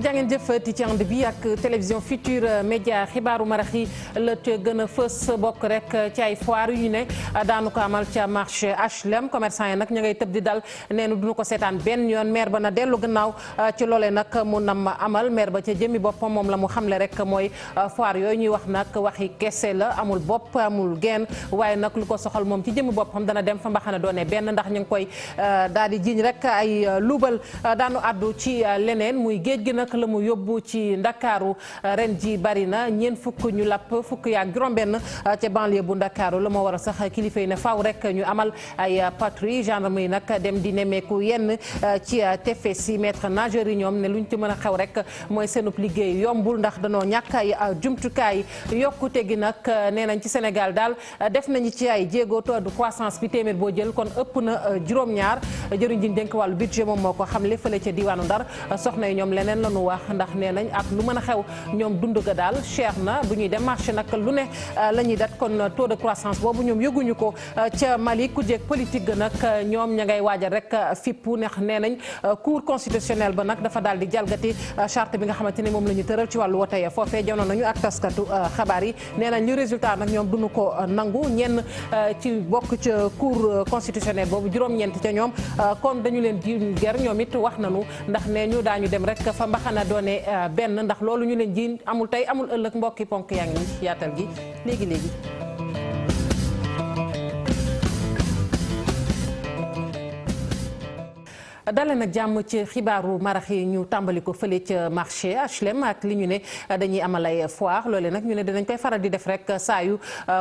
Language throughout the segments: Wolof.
jàngeen jëfati ci ànd bi ak télévision Futurs Médias xibaaru marax yi la ca gën a fës bokk rek ci ay foire yu ne daanu ko amal ca marché HLM commerçant yi nag ñu ngay tëb di dal nee na duñu ko seetaan benn yoon maire ba na dellu gannaaw ci loolee nag mu nam amal maire ba ca jëmmi boppam moom la mu xamle rek mooy foire yooyu ñuy wax nag waxi kese la amul bopp amul genn waaye nag lu ko soxal moom ci jëmmi boppam dana dem fa mbaxana doone benn ndax ñu ngi koy daal di jiiñ rek ay luubal daanu addu ci leneen muy géej gi nag la mu yóbbu ci ndakaaru ren ji bari na ñeent fukk ñu lapp fukk yaak juróom-benn ca banlieue bu ndakaaru la moo war a sax kilifa yi ne faaw rek ñu amal ay patrouille gendarme yi nag dem di nemmeeku yenn ci tefes yi maître nageur yi ñoom ne luñ ci mën a xew rek mooy seenub liggéey yombul ndax danoo ñàkk ay jumtukaay yokkute gi nag nee nañ ci Sénégal daal def nañu ci ay jéego taux de croissance bi téeméer boo jël kon ëpp na juróom-ñaar jëriñ ji dénk wàllu budget moom moo ko xamle fële ca diwaanu Ndar soxna yi ñoom leneen la ñu wax ndax nee nañ ak lu mën a xew ñoom dund ga daal cher na bu ñuy dem marché nag lu ne la ñuy dat kon taux de croissance boobu ñoom yëguñu ko ca Mali ku jeeg politique ga nag ñoom ña ngay waajal rek fippu neex nee nañ cour constitutionnel ba nag dafa daal di jalgati charte bi nga xamante ne moom la ñu tëral ci wàllu wote ya foofee jonoon nañu ak taskatu xabaar yi nee nañ li résultat nag ñoom duñu ko nangu ñenn ci bokk ca cour constitutionnel boobu juróom-ñeent ca ñoom kon dañu leen di ger ñoom it wax nañu ndax nee ñu daañu dem rek fa mbaxana doone benn ndax loolu ñu leen ji amul tey amul ëllëg mbokki ponk yaa ngi ni yaatal gi léegi-léegi dale nag jàmm ci xibaaru marax yi ñu tàmbali ko fële ca marché HLM ak li ñu ne dañuy amal ay foire loole nag ñu ne dinañ koy faral di def rek saa yu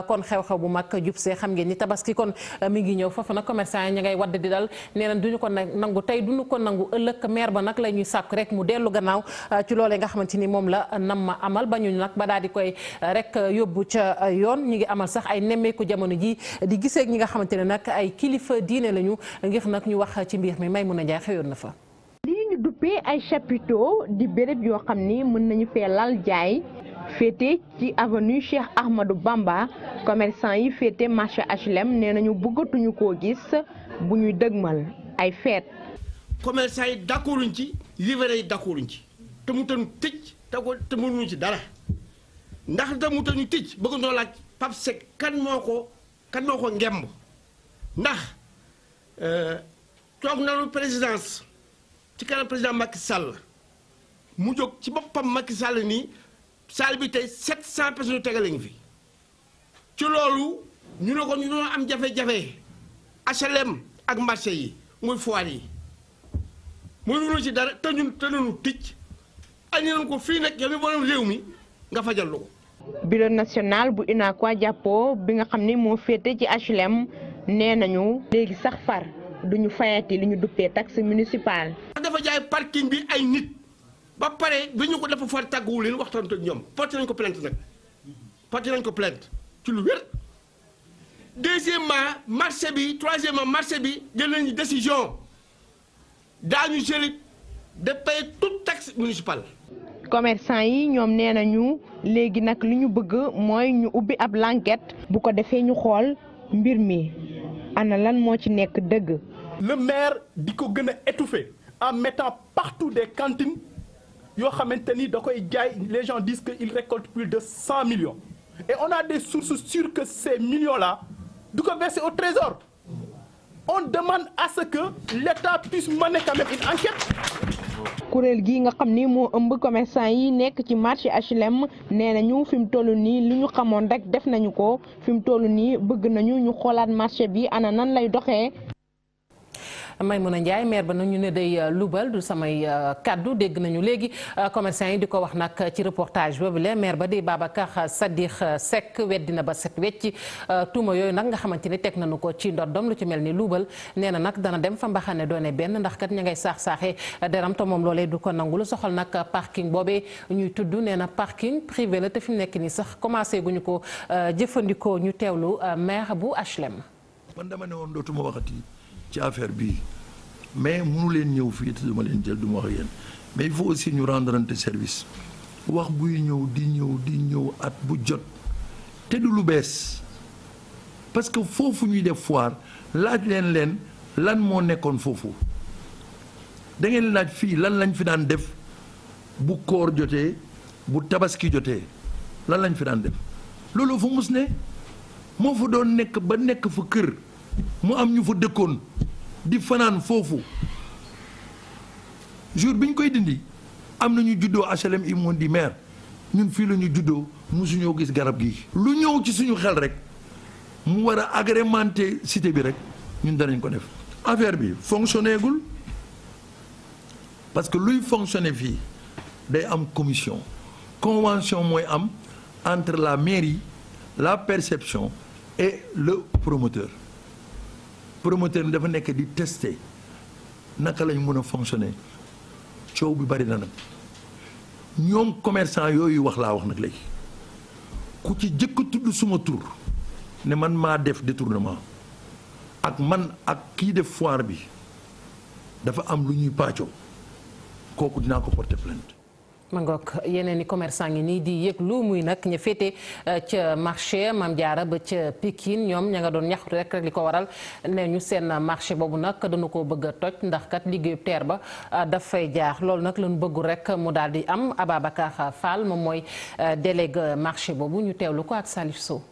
kon xew-xew bu mag jub see xam ngeen ni tabaski kon mi ngi ñëw foofu nag commerçant yi ña ngay wadd di dal nee nañ duñu ko nangu tey duñu ko nangu ëllëg maire ba nag la ñuy sàkku rek mu dellu gannaaw ci loolee nga xamante ni moom la nam ma amal ba ñu nag ba daal di koy rek yóbbu ca yoon ñu ngi amal sax ay nemmeeku jamono ji di gisee ñi nga xamante ne nag ay kilifa diine lañu ngir nag ñu wax ci mbir mi may mun a xewoon na fa. lii ñu duppee ay chapiteaux di béréb yoo xam ni mën nañu fee lal jaay féete ci avenue Cheikh Ahmadou Bamba commerçant yi féete marché HLM nee nañu bëggatuñu koo gis bu ñuy dëgmal ay feet. commerçant yi d'accorduñ ci livre yi d'accorduñ ci te mu tënu tëj te mënuñu ci dara ndax te mu tënu tëj bëgg noo laaj Pape Seck kan moo ko ngemb ndax. toog nañu présidence ci kanam président Macky Sall mu jóg ci boppam Macky Sall nii salle bi tey 700 personnes tegale ngi fi ci loolu ñu ne ko ñu doon am jafe-jafe HLM ak marché yi muy foire yi mënuñu ci dara te ñun te nañu ticc añi nañ ko fii nag yow mi borom réew mi nga fajal lu ko. bureau national bu UNACOIS jàppoo bi nga xam ni moo féete ci HLM nee nañu léegi sax far. duñu fayati li ñu duppee taxe municipale. dafa jaay parking bi ay nit ba pare bi ñu ko dafa far tàgguwu leen waxtaan ak ñoom porté nañ ko plainte nag porté nañ ko plainte ci lu wér. deuxièmement marché bi troisièmement marché bi jël nañu décision daañu jëli de payer toute taxe municipale. commerçant yi ñoom nee nañu léegi nag li ñu bëgg mooy ñu ubbi ab l'enquête bu ko defee ñu xool mbir mi ana lan moo ci nekk dëgg. le maire di ko gën a étouffer en mettant partout des cantines yoo xamante ni da koy jaay les gens disent que il récolte plus de 100 millions et on a des sources sûres que ces millions là du ko verser au trésor. On demande à ce que l'État puisse mener quand même une enquête. kuréel gi nga xam ni moo ëmb commerçant yi nekk ci marché HLM nee nañu fi mu toll nii li ñu xamoon rek def nañu ko fi mu toll nii bëgg nañu ñu xoolaat marché bi ana nan lay doxee. Maimouna Ndiaye maire ba nag ñu ne day lubal du samay kaddu dégg nañu léegi commerçant yi di ko wax nag ci reportage boobu la maire ba di Babacar Sadikh Seck weddina ba set wecc tuuma yooyu nag nga xamante ni teg nañu ko ci ndoddom lu ci mel ni lubal nee na nag dana dem fa mbaxane doone benn ndax kat ña ngay saax-saaxee deram te moom loolee du ko nangu lu soxal nag parking boobee ñuy tudd nee na parking privé la te fi mu nekk nii sax commencé guñu ko jëfandikoo ñu teewlu maire bu HLM. man dama ne woon dootuma waxati ci affaire bii mais mënu leen ñëw fii te duma leen jël duma wax yéen mais il faut aussi ñu rendre service wax buy ñëw di ñëw at bu jot te du lu bees parce que foofu ñuy def foire laaj leen lan moo nekkoon foofu da ngeen laaj fii lan lañ fi daan def bu koor jotee bu tabaski jotee lan lañ fi daan def loolu fa mus ne moo fa doon nekk ba nekk fa kër mu am ñu fa dëkkoon di fanaan foofu jour bi ñu koy dindi am na ñu juddoo HLM ils m'ont dit maire ñun fii la ñu juddoo mosuñoo gis garab gi lu ñëw ci suñu xel rek mu war a agrémenter cité bi rek ñun danañ ko def affaire bi fonctionné gul parce que luy fonctionné fii day am commission convention mooy am entre la mairie la perception et le promoteur promoteur bi dafa nekk di tester naka lañ mën a fonctionner coow bi bari na nag ñoom commerçant yooyu wax laa wax nag léegi ku ci jëkk tudd suma tur ne man maa def détournement ak man ak kii def foire bi dafa am lu ñuy pàccoo kooku dinaa ko porter plainte. ma ngoog yeneen i commerçant ngi nii di yëg lu muy nag ña féete ca marché Mame Diarra ba ca Pikine ñoom ña nga doon ñaxtu rek li ko waral ne ñu seen marché boobu nag dañu ko bëgg a toj ndax kat liggéeyu teer ba dafay jaar loolu nag lañu bëggu rek mu daal di am Ababacar Fall moom mooy délégué marché boobu ñu teewlu ko ak Salif Sow.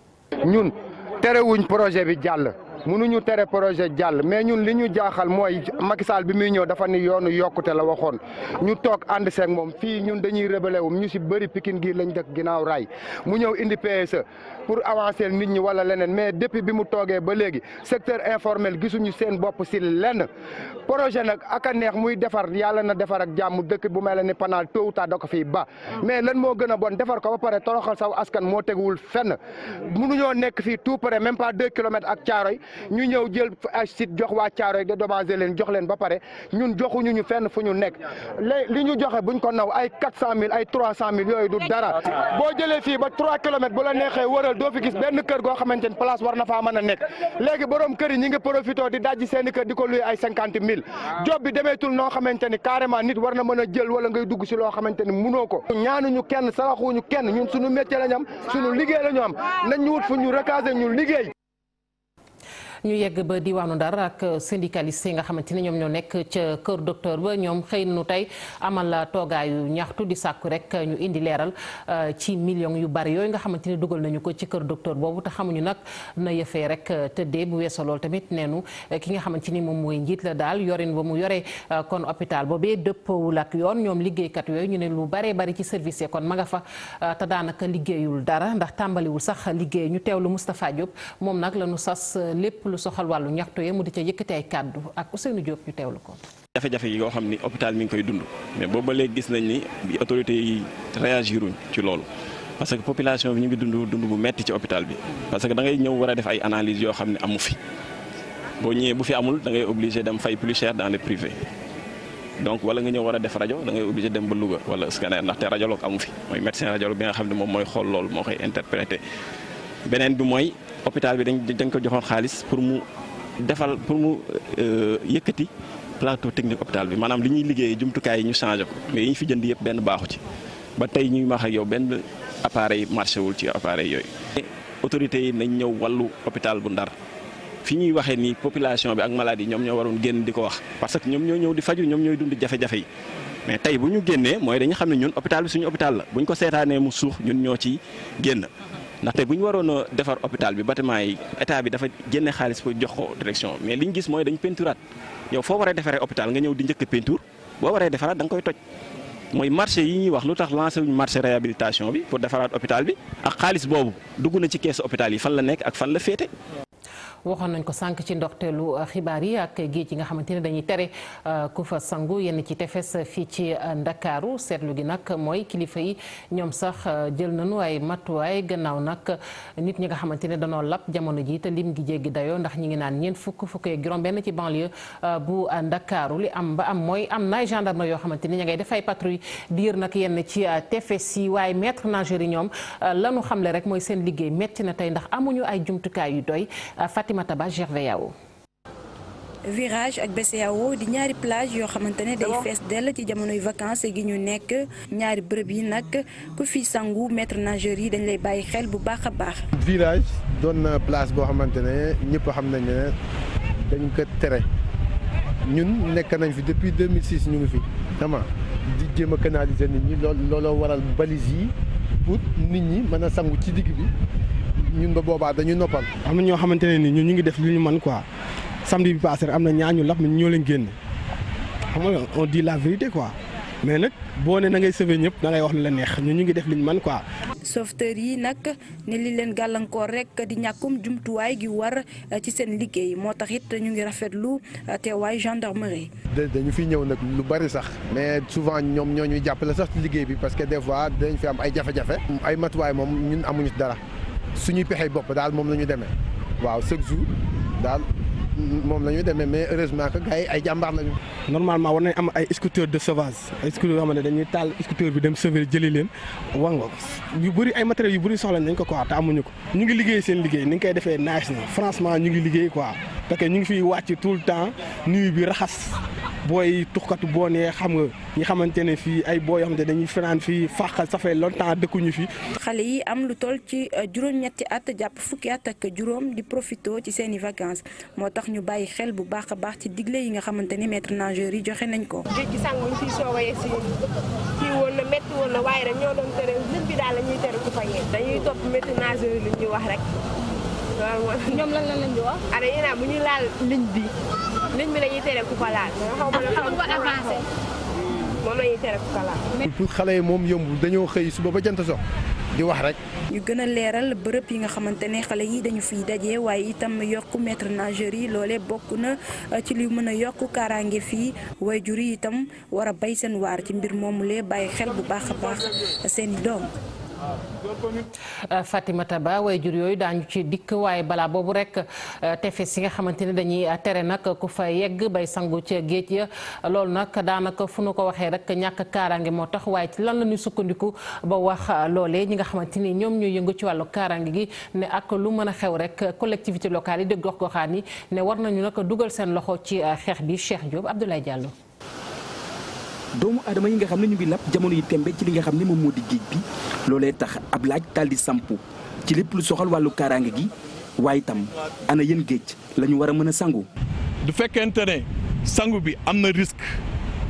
ñun terewuñ projet bi jàll. mënuñu tere projet jàll mais ñun li ñu jaaxal mooy Macky Sall bi muy ñëw dafa ni yoonu yokkute la waxoon ñu toog ànd seeg moom fii ñun dañuy rebelle wu ñu si bëri Pikine gii lañ dëkk ginnaaw raay mu ñëw indi PSE pour avancer nit ñi wala leneen mais depuis bi mu toogee ba léegi secteur informel gisuñu seen bopp si lenn projet nag ak a neex muy defar yàlla na defar ak jàmm dëkk bu mel ni Panal tôt ou tard da ko fiy ba mais lan moo gën a bon defar ko ba pare toroxal saw askan moo teguwul fenn mënuñoo nekk fii tout près même pas 2 kilomètres ak Thiaroye ñu ñëw jël ay site jox waa Thiaroye dédommagé leen jox leen ba pare ñun joxuñu ñu fenn fu ñu nekk li ñu joxe buñ ko naw ay 400000 ay 300000 yooyu du dara boo jëlee fii ba 3 kilomètres bu la neexee wëral doo fi gis benn kër goo xamante ni place war na faa mën a nekk léegi borom kër yi ñi ngi profité di dajji seen i kër di ko luy ay 50000 job bi demeetul noo xamante ni carrément nit war na mën a jël wala ngay dugg si loo xamante ni munoo ko ñaanuñu kenn saraxuñu kenn ñun suñu métier la ñu am suñu liggéey la ñu am nañ ñu wut fu ñu recaser ñu liggéey. ñu yegg ba diwaanu Ndar ak syndicaliste yi nga xamante ne ñoom ñoo nekk ca kër docteur ba ñoom xëy nañu tey amal toogaayu ñaxtu di sàkku rek ñu indi leeral ci millions yu bari yooyu nga xamante ne dugal nañu ko ci kër docteur boobu te xamuñu nag na yëfee rek tëddee bu weesoo lool tamit neenu ki nga xamante ni moom mooy njiit la daal yorin ba mu yore kon hôpital boobee dëppawul ak yoon ñoom liggéeykat yooyu ñu ne lu baree bari ci service kon ma nga fa te daanaka liggéeyul dara ndax tàmbaliwul sax liggéey ñu teewlu Moustapha Diop moom nag la ñu sas lépp lu soxal wàllu ñaxtu ye mu di ca yëkkati ay kàddu ak Ousseynou Diop ñu teewlu ko. jafe-jafe yi yoo xam ni hôpital mi ngi koy dund mais boobu ba léegi gis nañ ni bi autorités yi réagiruñ ci loolu parce que population bi ñu ngi dund bu metti ci hôpital bi parce que da ngay ñëw war a def ay analyses yoo xam ne amu fi boo ñëwee bu fi amul da ngay obligé dem fay plus cher dans les privés donc wala nga ñëw war a def rajo da ngay obligé dem ba Louga wala scanner ndaxte radiologue amu fi mooy médecin radiologue bi nga xam ne moom mooy xool loolu moo koy interprété beneen bi mooy hôpital bi dañ ko joxoon xaalis pour mu yëkkati plateau technique hôpital bi maanaam li ñuy liggéeyee jumtukaay yi ñu changé ko mais yi ñu fi jënd yëpp benn baaxu ci ba tey ñuy wax ak yow benn appareil marché wul ci appareil yooyu. autorités yi nañ ñëw wàllu hôpital bu Ndar fi ñuy waxee ni population bi ak maladie ñoom ñoo waroon génn di ko wax parce que ñoom ñoo ñëw di faju ñoom ñooy dund jafe-jafe yi mais tey bu ñu génnee mooy dañu xam ne ñun hôpital bi suñu hôpital la bu ñu ko seetaanee mu suux ñun ñoo ci génn. ndaxte bu ñu waroon a defar hôpital bi bâtiment yi état bi dafa génne xaalis pour jox ko direction mais li ñu gis mooy dañ peinturaat yow foo waree defaree hôpital nga ñëw di njëkk peinture boo waree defaraat da nga koy toj mooy marché yi ñuy wax lu tax lancé wuñu marché réhabilitation bi pour defaraat hôpital bi ak xaalis boobu dugg na ci keesu hôpital yi fan la nekk ak fan la féete. waxoon nañ ko sànq ci ndoxteelu xibaar yi ak géej gi nga xamante ne dañuy tere ku fa sangu yenn ci tefes fii ci Ndakaaru seetlu gi nag mooy kilifa yi ñoom sax jël nañu ay matuwaay gannaaw nag nit ñi nga xamante ne danoo lap jamono ji te lim gi jéggi dayoo ndax ñi ngi naan ñeent fukk ak juróom-benn ci banlieue bu Ndakaaru li am ba am mooy am na ay gendarme yoo xamante ni ña ngay def ay patrouille diir nag yenn ci tefes yi waaye maître nageur yi ñoom lanu xamle rek mooy seen liggéey metti na tey ndax amuñu ay jumtukaay yu doy. Fatimata Gervais Yao. Virage ak BCEAO di ñaari plage yoo xamante ne day fees dell ci jamonoy vacances gi ñu nekk ñaari bërëb yi nag ku fi sangu maître nageur yi dañ lay bàyyi xel bu baax a baax. Virage doon na place boo xamante ne ñëpp xam nañ ne dañ ko tere ñun nekk nañ fi depuis 2006 ñu ngi fi vraiment di jéem a canaliser nit ñi looloo waral balise yi pour nit ñi mën a sangu ci digg bi ñun ba boobaa dañuy noppal. am na ñoo xamante ne ni ñun ñu ngi def lu ñu mën quoi samedi bi passé am na ñaar ñu lap mais ñoo leen génne xam nga on dit la vérité quoi mais nag boo ne na ngay sauver ñëpp da ngay wax lu la neex ñun ñu ngi def li ñu mën quoi. sauveteurs yi nag ne li leen gàllankoor rek di ñàkkum jumtuwaay gi war ci seen liggéey moo tax it ñu ngi rafetlu teewaay gendarmerie. dañu fi ñëw nag lu bari sax mais souvent ñoom ñoo ñuy jàppale sax ci liggéey bi parce que des fois dañ fi am ay jafe-jafe. ay matuwaay moom ñun amuñu dara suñuy pexey bopp daal moom la ñu demee waaw chaque jour daal moom la ñu demee mais heureusement que gars yi ay jàmbaar lañu. normalement war nañ am ay scooter de sauvage ay scooter yoo xam ne dañuy taal scooter bi dem sauver jëli leen wax nga yu bëri ay matériels yu bëri soxla nañ ko quoi te amuñu ko ñu ngi liggéey seen liggéey ni nga koy defee nice na franchement ñu ngi liggéey quoi parce que ñu ngi fiy wàcc tout le temps nuyu bi raxas booy tuxkatu boo nee xam nga ñi xamante ne fii ay boo yoo xamante dañuy fanaan fii fàqal ça fait longtemps dëkkuñu fi. xale yi am lu toll ci juróom-ñetti at jàpp fukki at ak juróom di profito ci seeni vacances moo tax ñu bàyyi xel bu baax a baax ci digle yi nga xamante ni maître nageur yi joxe nañ ko. géej gi sànq ñu fiy soog a yegg si kii woon na métti woon na waaye rek ñoo doon tere liñ bi daal la ñuy tere ku fa yegg dañuy topp maître nageur yi li ñuy wax rek loolu mooy. ñoom lan lañ di wax. ana yéen a bu ñuy laal ligne bi la ñuy tere ku fa laal. xaw ma la avancé moom la ñuy tere ku fa laal. pour xale yi moom yombul dañoo xëy suba ba jant sox di wax rek. ñu gën a leeral bërëb yi nga xamante ne xale yi dañu fiy daje waaye itam yokk maître nageur yi loolee bokk na ci li mën a yokk kaaraange fii waajur yi itam war a bay seen waar ci mbir moomulee bàyyi xel bu baax a baax seeni doom. Fatimata Ba waajur yooyu daañu ci dikk waaye balaa boobu rek tefes yi nga xamante ne dañuy tere nag ku fa yegg bay sangu ca géej ya loolu nag daanaka fu nu ko waxee rek ñàkk kaaraange moo tax waaye ci lan la ñuy sukkandiku ba wax loolee ñi nga xamante ni ñoom ñooy yëngu ci wàllu kaaraange gi ne ak lu mën a xew rek collectivité locale yi de gox-goxaan yi ne war nañu nag dugal seen loxo ci xeex bi. Cheikh Diop, Abdoulaye Diallo. doomu aadama yi nga xam ne ñu ngi lap jamono yi tembe ci li nga xam ne moom moo di géej bi loolee tax ab laaj daal di sampu ci lépp lu soxal wàllu kaaraange gi waaye itam ana yéen géej la ñu war a mën a sangu. du fekkente ne sangu bi am na risque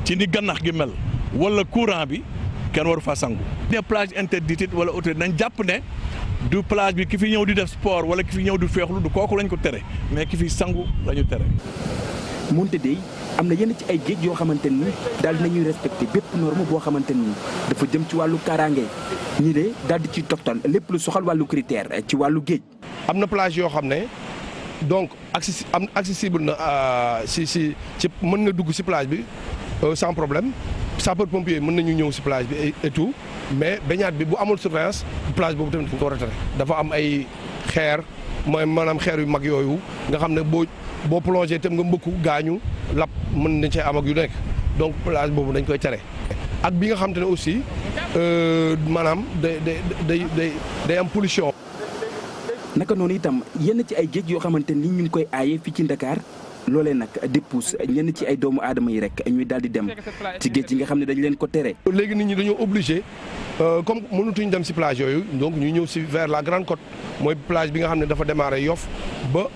ci ni gannax gi mel wala courant bi kenn waru fa sangu. ne plage interdite wala autorité nañ jàpp ne du plage bi ki fi ñëw di def sport wala ki fi ñëw di feexlu du kooku lañ ko tere mais ki fi sangu la ñu tere. moonte dey am na yenn ci ay géej yoo xamante ni daal di nañuy respecté bépp norme boo xamante ni dafa jëm ci wàllu kaaraange ñii de daal di ciy toftal lépp lu soxal wàllu critère ci wàllu géej. am na plage yoo xam ne donc accessible na ci mën nga dugg ci plage bi sans problème sapeur pompier mën nañu ñëw ci plage bi et tout mais baignade bi bu amul surveillance plage boobu tamit dañ ko war a tere. dafa am ay xeer mooy maanaam xeer yu mag yooyu nga xam ne boo plongé tam nga mbëkku gaañu lap mën nañ cee am ak yu nekk donc plage boobu dañ koy tere. ak bi nga xam te ne aussi maanaam day am pollution. naka noonu itam yenn ci ay géej yoo xamante ni ñu ngi koy aaye fii ci Dakar loolee nag di pousse ñenn ci ay doomu aadama yi rek ñuy daal di dem ci géej yi nga xam ne dañ leen ko tere. léegi nit ñi dañoo obligé comme mënatuñ dem ci plage yooyu donc ñu ñëw ci vers la Grande Côte mooy plage bi nga xam ne dafa démarré Yoff ba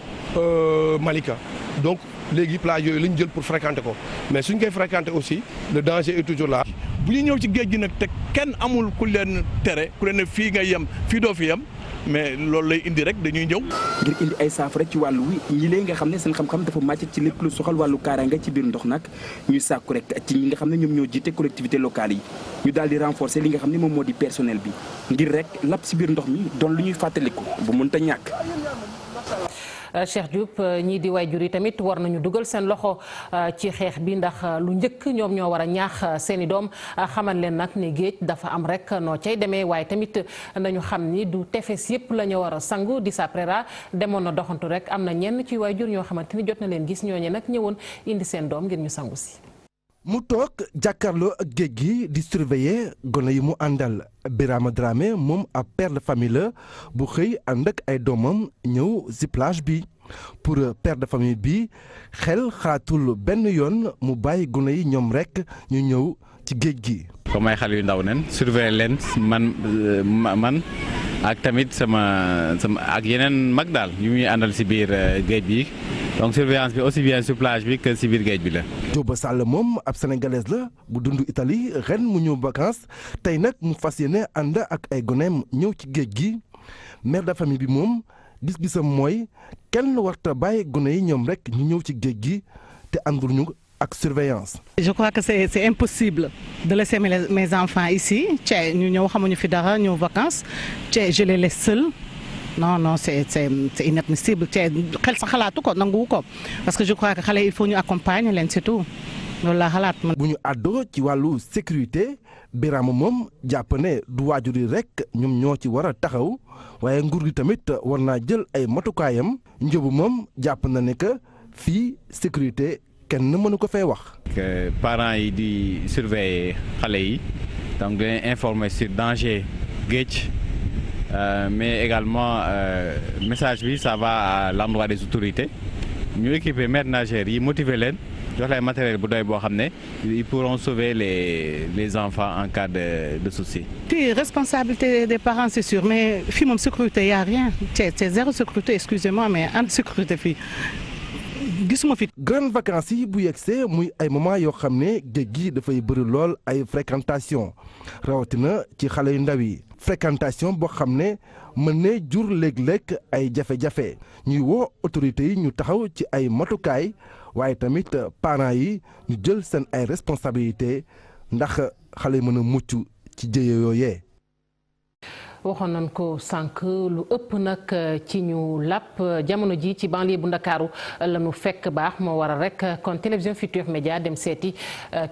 Malika donc léegi plage yooyu la ñu jël pour fréquenter ko mais suñ koy fréquenter aussi le danger est toujours là. bu ñu ñëw ci géej gi nag te kenn amul ku leen tere ku leen ne fii nga yem fii doo fi yem mais loolu lay indi rek dañuy ñëw. ngir indi ay saafara ci wàllu wi ñi lee nga xam ne seen xam-xam dafa màcc ci lépp lu soxal wàllu kaaraange ci biir ndox nag ñuy sàkku rek ci ñi nga xam ne ñoom ñoo jiite collectivité locale yi ñu daal di renforcer li nga xam ne moom moo di personnel bi ngir rek lap ci biir ndox mi doon lu ñuy fàttaliku bu mënta ñàkk. Cheikh Diop ñii di waajur yi tamit war nañu dugal seen loxo ci xeex bi ndax lu njëkk ñoom ñoo war a ñaax seeni doom xamal leen nag ne géej dafa am rek noo cay demee waaye tamit nañu xam ni du tefes yëpp la ñu war a sangu di saprera demoon na doxantu rek am na ñenn ci waajur ñoo xamante ni jot na leen gis ñooñu nag ñëwoon indi seen doom ngir ñu sangu si. mu toog jàkkaarloo ak géej gi di surveiller gone yi mu àndal Birama Dramé moom ab père de famille la bu xëy ànd ak ay doomam ñëw ci plage bi pour père de famille bi xel xalaatul benn yoon mu bàyyi gone yi ñoom rekk ñu ñëw ci géej gi. comme ay xale yu ndaw nen surveiller leen man ak tamit sama ak yeneen mag daal yu muy àndal ci biir géej bi donc surveillance bi aussi bien sur plage bi que si biir géej bi la. Jóoba Sall moom ab sénégalaise la bu dund Italie ren mu ñëw vacances tey nag mu fas yéene ànd ak ay goneem ñëw ci géej gi mère de famille bi moom gis-gisam mooy kenn warta bàyyi gone yi ñoom rek ñu ñëw ci géej gi te àndul ñu ak surveillance. Je crois que c'est impossible de laisser mes enfants ici ñu ñëw xamuñu fi dara ñëw vacances je les laisse seuls. Non, c'est inadmissible. Xel sa xalaatu ko nanguwu ko parce que je crois que xale il faut ñu accompagner leen c'est tout loolu la xalaat man. bu ñu àddoo ci wàllu sécurité Birama moom jàpp ne du waajur yi rek ñoom ñoo ci war a taxaw waaye nguur gi tamit war naa jël ay matukaayam njóobu moom jàpp na ne que fii sécurité kenn mënu ko fay wax. que parents yi di surveiller xale yi donc di informer sur danger géej. Mais également message bi ça va à l'endroit des autorités ñu équiper maîtres nageurs yi motiver leen jox leen matériel bu doy boo xam ne ils pourront sauver les enfants en cas de souci. Puis responsabilité des parents c'est sûr mais fii moom sécurité y a rien c'est zéro sécurité excusez-moi mais en sécurité fii gisuma fi. grandes vacances yi bu yegsee muy ay moment yoo xam ne géej gi dafay bëri lool ay fréquentation rawatina ci xale yu ndaw yi. fréquentation boo xam ne mën ne jur léeg-léeg ay jafe-jafe ñuy woo autorités yi ñu taxaw ci ay matukaay waaye tamit parents yi ñu jël seen ay responsabilités ndax xale yi mën a mucc ci jëye yooyee. waxoon nañ ko sànq lu ëpp nag ci ñu làpp jamono ji ci banlieue bu Ndakaaru la ñu fekk baax moo waral rek kon télévision Futurs Médias dem seeti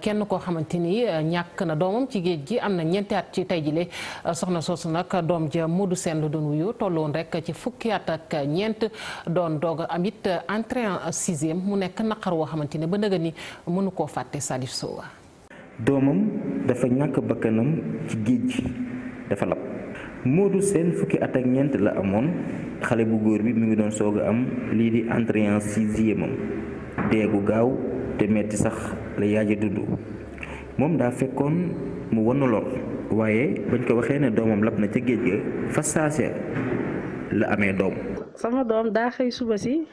kenn koo xamante ni ñàkk na doomam ci géej gi am na ñeenti at ci tey jile soxna soosu nag doom ja Modou Sène la doon wuyu tolloon rek ci fukki at ak ñeent doon doog am it entrée en sixième mu nekk naqar woo xamante ne ba nëga ni mënu koo fàtte Salif Sowa. doomam dafa ñàkk bakkanam ci géej gi dafa lab. Modou Sène fukki at ak ñeent la amoon xale bu góor bi mu ngi doon soog a am lii di entrée en sixième am deegu gaaw te metti sax la yaaja dudd moom daa fekkoon mu wan lor waaye bañ ko waxee ne doomam lab na ca géej ga fa saase la amee doom. sama doom daa xëy suba si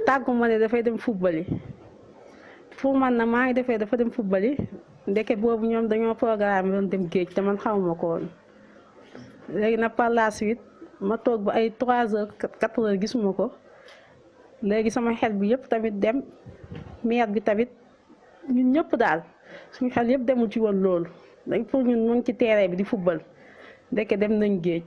tàggu ma ne dafay dem football yi fu man na maa ngi defee dafa dem football yi ndeke boobu ñoom dañoo programme doon dem géej te man xamuma ko woon. léegi nag par la suite ma toog ba ay 3 heures 4 heures gisuma ko léegi sama xel bi yëpp tamit dem mère bi tamit ñun ñëpp daal suñu xel yëpp demul ci woon loolu dañ pour ñun mu ngi ci terrain bi di football ndeke dem nañ géej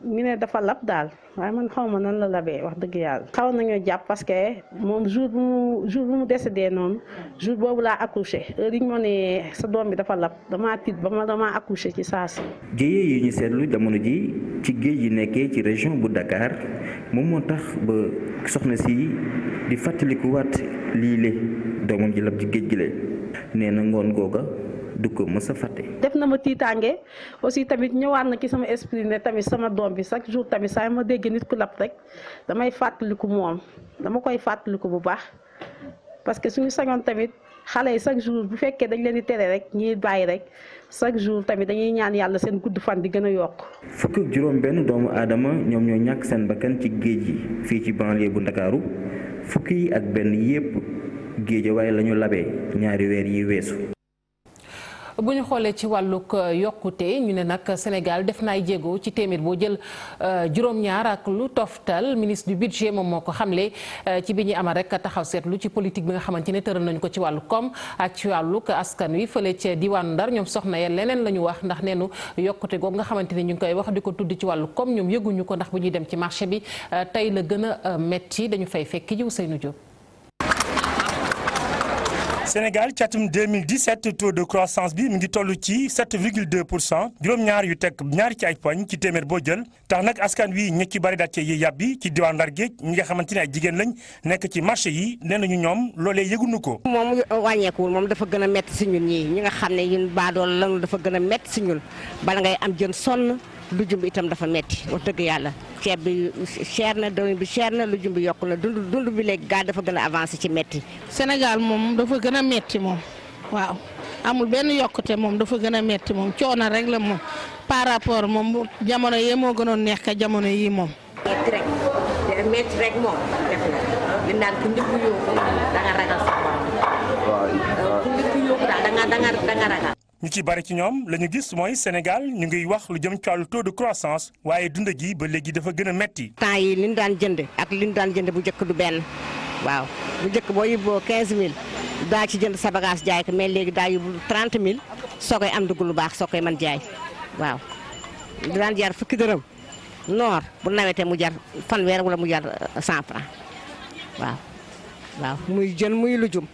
ñu ne dafa lab daal waaye man xaw ma nan la labee wax dëgg yàlla. xaw nañoo jàpp parce que moom jour bu mu décédé noonu jour boobu laa accouché heure yi ñu ma ne sa doom bi dafa lab damaa tiit ba damaa accouché ci saa si. jéye yi ñu seetlu jamono ji ci géej yi nekkee ci région bu Dakar moom moo tax ba soxna si di fàttalikuwaat lii le doomam ji lab ci géej gi la nee na ngoon googa du ko mës a fàtte. def na ma tiitaange aussi tamit ñëwaat na ci sama esprit ne tamit sama doom bi chaque jour tamit saa ma dégg nit ku lab rek damay fàttaliku moom dama koy fàttaliku bu baax parce que suñu sañoon tamit xale yi chaque jour bu fekkee dañ leen di tere rek ñiy bàyyi rek chaque jour tamit dañuy ñaan yàlla seen gudd fan di gën a yokk. fukk ak juróom benn doomu aadama ñoom ñoo ñàkk seen bakkan ci géej gi fii ci banlieue bu Ndakaaru fukk yi ak benn yépp géej waaye la ñu labee ñaari weer yi weesu. bu ñu xoolee ci wàllug yokkute ñu ne nag Sénégal def na ay jéego ci téeméer boo jël juróom-ñaar ak lu toftal ministre du budget moom moo ko xamle ci bi ñuy amal rek taxaw seetlu ci politique bi nga xamante ne tëral nañu ko ci wàllu koom ak ci wàllug askan wi fële ca diwaanu Ndar ñoom soxna ya leneen la ñu wax ndax neenu yokkute googu nga xamante ne ñu ngi koy wax di ko tudd ci wàllu koom ñoom yëguñu ko ndax bu ñuy dem ci marché bi tey la gën a metti dañu fay fekk ji Ousseynou Diop. Sénégal ci atum 2017 taux de croissance bi mi ngi toll ci 7,2% juróom-ñaar yu teg ñaari ci ay poñ ci téeméer boo jël tax nag askan wi ñi ci bari daal ci yi yàbbi ci diwaan Ndar géej ñi nga xamante ne ay jigéen lañ nekk ci marché yi nee nañu ñoom loolee yëguñu ko. moom wàññeekuwul moom dafa gën a métti si ñun ñi nga xam ne ñun baadool lañu dafa gën a métti si ñun bala ngay am jën sonn lujum bi itam dafa métti wax dëgg yàlla ceeb bi cher na dawlin bi cher na lujum bi yokku na dund bi léegi gaa dafa gën a avancé ci métti. Sénégal moom dafa gën a métti moom waaw amul benn yokkute moom dafa gën a métti moom coono rek la moom par rapport moom jamono yee moo gënoon neex ka jamono yii moom. métti rek moom def na li naan ku njëkk yóbbu da nga ragal sa borom ku njëkk yóbbu daal da nga ragal. ñu ci bari ci ñoom la ñu gis mooy Sénégal ñu ngi wax lu jëm ci wàllu taux de croissance waaye dund gi ba léegi dafa gën a metti. temps yi li ñu daan jënd ak li ñu daan jënd bu njëkk du benn waaw bu njëkk boo yóbboo 15000 daa ci jënd sa bagage jaay ko mais léegi daa yóbbu 30000 soo koy am dugg lu baax soo koy mën jaay waaw. di daan jar fukki dërëm noor bu nawetee mu jar fanweer wala mu jar 100 francs waaw muy jën muy lujum.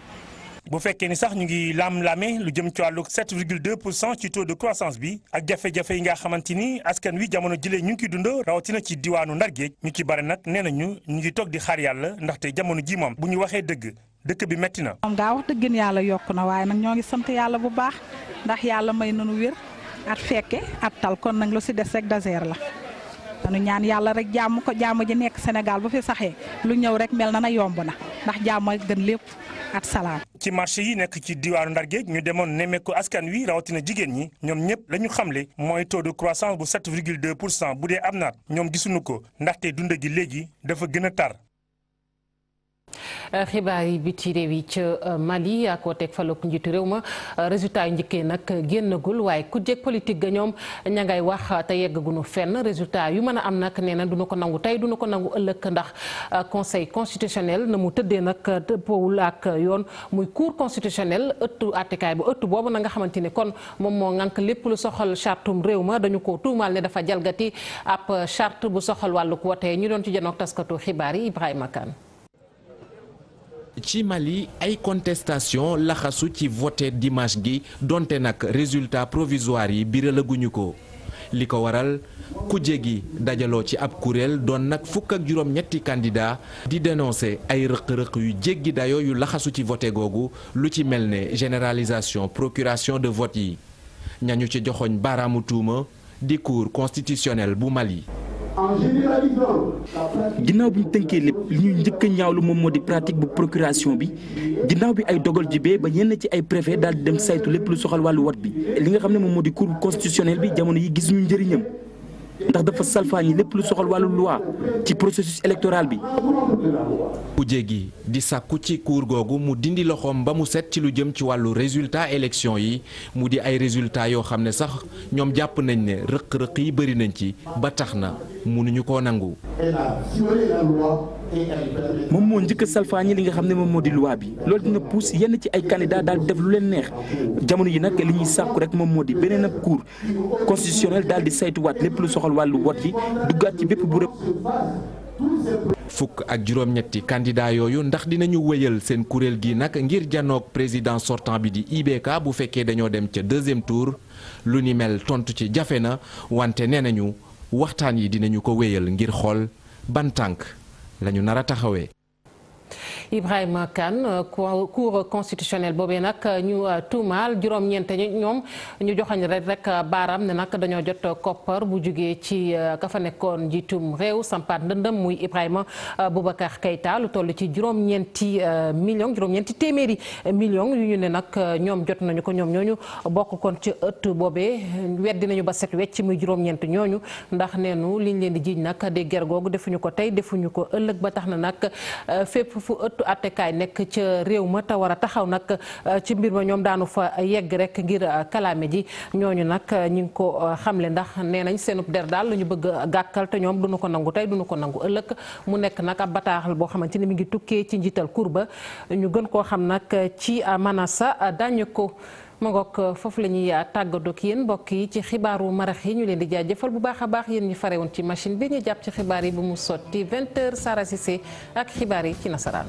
bu fekkee ni sax ñu ngi lam-lame lu jëm ci wàllu 7,2% ci taux de croissance bi ak jafe-jafe yi nga xamante ni askan wi jamono jëlee ñu ngi koy dund rawatina ci diwaanu Ndar Géej ñu ci bari nag nee nañu ñu ngi toog di xaar yàlla ndaxte jamono ji moom bu ñu waxee dëkk bi metti na. moom gaa wax dëgg yàlla yokku na waaye nag ñoo ngi sant yàlla bu baax ndax yàlla may nañu wér at fekke at tal kon nag lu si des rek daseer la. dañu ñaan yàlla rek jàmm ji nekk Sénégal bu fi saxee lu ñëw rek mel na yomb na ndax jàmm gën lépp ak salaam. ci marché yi nekk ci diwaanu Ndar Géej ñu demoon nemmeeku askan wi rawatina jigéen ñi ñoom ñëpp la ñu xamle mooy taux de croissance bu 7,2% bu dee am na ñoom gisuñu ko ndaxte dund gi léegi dafa gën a tar. xibaar yi biti réew yi ca Mali ak wooteeg falok njiitu réew ma résultat yu njëkkee nag génnagul waaye ku jég politique ga ñoom ña ngay wax te yeggaguñu fenn résultat yu mën a am nag nee na duñu ko nangu tey duñu ko nangu ëllëg ndax conseil constitutionnel na mu tëddee nag dëppoowul ak yoon muy cour constitutionnel ëttu àttekaay bu ëttu boobu na nga xamante ni kon moom moo ŋànk lépp lu soxal chartum réew ma dañu ko tuumaal ne dafa jalgati ab charte bu soxal wàlluk wote ñu doon ci janook taskatu xibaar yi Ibrahima Kane. ci Mali ay contestation laxasu ci voté dimanche gi donte nag résultat provisoire yi biralaguñu ko li ko waral kujje gi dajaloo ci ab kuréel doon nag fukk ak juróom-ñetti candidat di dénoncer ay rëq-rëq yu jéggi dayoo yu laxasu ci voté googu lu ci mel ne généralisation procuration de vote yi ñañu ci joxoñ baaraamu tuuma di cour constitutionnel bu Mali. ginnaaw bi ñu tënkee lépp li ñu njëkk a ñaawlu moom moo di pratique bu procuration bi ginnaaw bi ay dogal jibee ba yenn ci ay préfet daal di dem saytu lépp lu soxal wàllu wot bi li nga xam ne moom moo di cour constitutionnel bi jamono yi gis ñu njëriñam ndax dafa salfaañi lépp lu soxal wàllu loi ci processus électoral bi. kujje gi di sàkku ci cour googu mu dindi loxoom ba mu set ci lu jëm ci wàllu résultat élection yi mu di ay résultats yoo xam ne sax ñoom jàpp nañ ne rëq-rëq yi bëri nañ ci ba tax na mënuñu koo nangu. moom moo njëkk a salfaañi li nga xam ne moom moo di loi bi loolu dina pousse yenn ci ay candidats daal di def lu leen neex jamono yi nag li ñuy sàkku rek moom moo di beneen ab cour constitutionnel daal di saytuwaat lépp lu soxal wàllu wot yi duggaat ci bépp bu rëb. fukk ak juróom-ñetti candidat yooyu ndax dinañu wéyal seen kuréel gi nag ngir janoog président sortant bi di IBK bu fekkee dañoo dem ca deuxième tour lu ni mel tontu ci jafe na wante nee nañu waxtaan yi dinañu ko wéyal ngir xool ban tànk lañu nar a taxawee. Ibrahima Kane cour constitutionnel boobee nag ñu tuumaal juróom-ñeent ñoom ñu joxañ rek baaraam ne nag dañoo jot koppar bu jugee ci ka fa nekkoon njiitum réew sampaat ndëndëm muy Ibrahima Boubacar Keïta lu toll ci juróom-ñeenti téeméeri millions yu ñu ne nag ñoom jot nañu ko ñoom ñooñu bokk kon ci ëtt boobee weddi nañu ba set wecc muy juróom-ñeent ñooñu ndax neenu liñ leen di jiiñ nag de ger googu defuñu ko tey defuñu ko ëllëg ba tax na nag fépp fu ëttu attekaay nekk ca réew ma te war a taxaw nag ci mbir ma ñoom daanu fa yegg rek ngir kalaame ji ñooñu nag ñi ngi ko xamle ndax nee nañ seenub der daal la ñu bëgg gàkkal te ñoom duñu ko nangu tey duñu ko nangu ëllëg mu nekk nag ab bataaxal boo xamante ni mi ngi tukkee ci njiital cour ba ñu gën koo xam nag ci Manassa dañu ko ma ngoog foofu la ñuy tàggatoo ak yéen mbokk yi ci xibaaru marax yi ñu leen di jaajëfal bu baax a baax yéen ñi fare woon ci machine bi ñu jàpp ci xibaar yi bu mu sotti 20h Sara Cissé ak xibaar yi ci nasaraan.